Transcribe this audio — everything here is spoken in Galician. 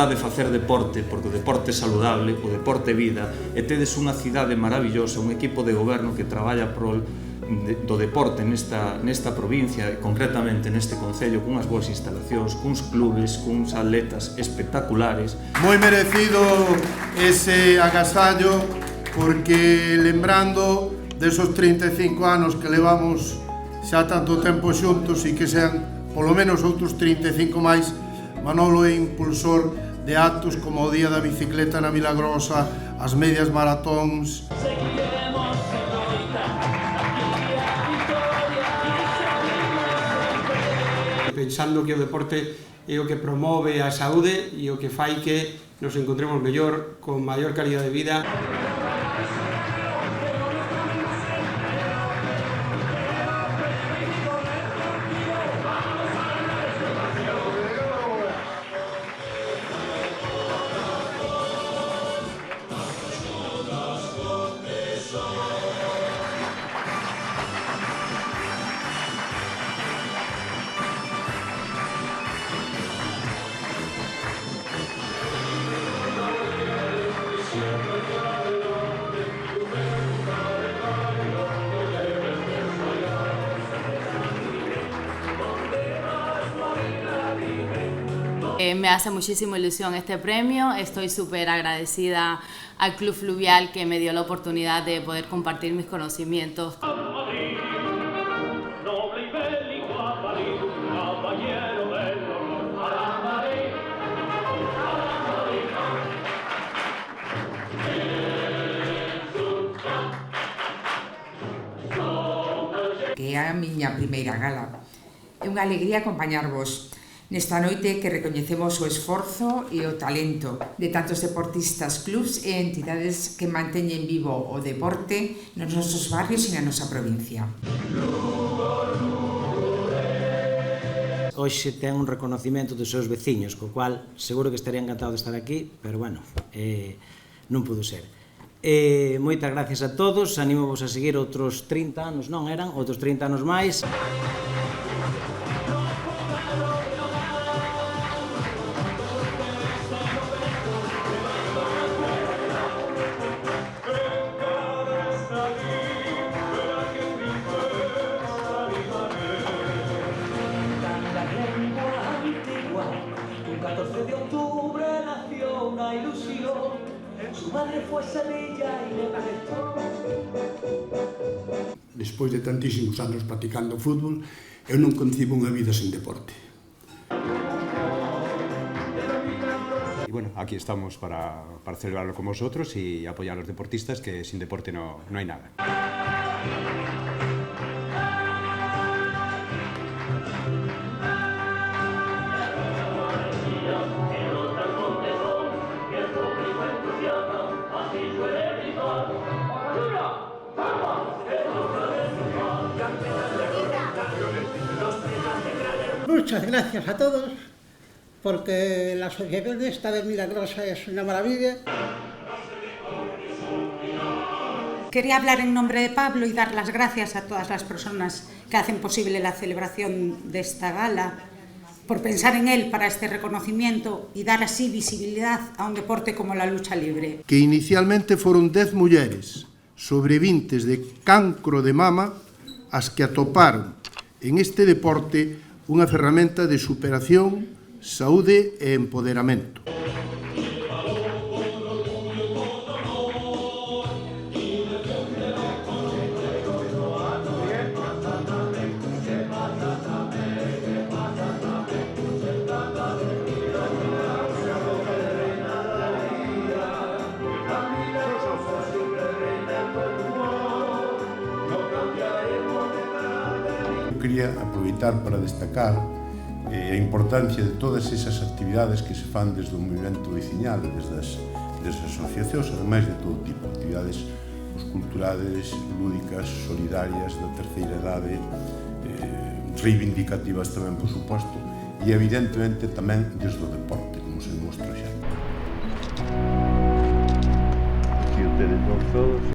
oportunidade de facer deporte, porque o deporte é saludable, o deporte é vida, e tedes unha cidade maravillosa, un equipo de goberno que traballa prol do deporte nesta provincia, concretamente neste concello, cunhas boas instalacións, cuns clubes, cuns atletas espectaculares. Moi merecido ese agasallo, porque lembrando desos 35 anos que levamos xa tanto tempo xuntos e que sean polo menos outros 35 máis, Manolo é impulsor de actos como o Día da Bicicleta na Milagrosa, as medias maratóns. Pensando que o deporte é o que promove a saúde e o que fai que nos encontremos mellor, con maior calidad de vida. Me hace muchísima ilusión este premio, estoy súper agradecida al Club Fluvial que me dio la oportunidad de poder compartir mis conocimientos. Que é a miña primeira gala. É unha alegría acompañarvos nesta noite que recoñecemos o esforzo e o talento de tantos deportistas, clubs e entidades que manteñen vivo o deporte nos nosos barrios e na nosa provincia. Hoxe ten un reconocimento dos seus veciños, co cual seguro que estaría encantado de estar aquí, pero bueno, non pudo ser. Moitas gracias a todos, anímovos a seguir outros 30 anos, non eran? Outros 30 anos máis. Despois de tantísimos anos practicando fútbol, eu non concibo unha vida sen deporte. Y bueno, aquí estamos para celebrarlo con vosotros y apoyar a los deportistas, que sin deporte no hay nada. Muchas gracias a todos, porque la asociación esta de Milagrosa es una maravilla. Quería hablar en nombre de Pablo y dar las gracias a todas las personas que hacen posible la celebración de esta gala, por pensar en él para este reconocimiento y dar así visibilidad a un deporte como la lucha libre. Que inicialmente foron 10 mulleres sobrevintes de cancro de mama as que atoparon en este deporte unha ferramenta de superación, saúde e empoderamento. Quería aproveitar para destacar a importancia de todas esas actividades que se fan desde o movimento veciñal, desde as asociacións, ademais de todo tipo, actividades culturais, lúdicas, solidarias, da terceira idade, reivindicativas tamén, por suposto, e evidentemente tamén desde o deporte, como se demostra xa. Aquí o tedes vos todos.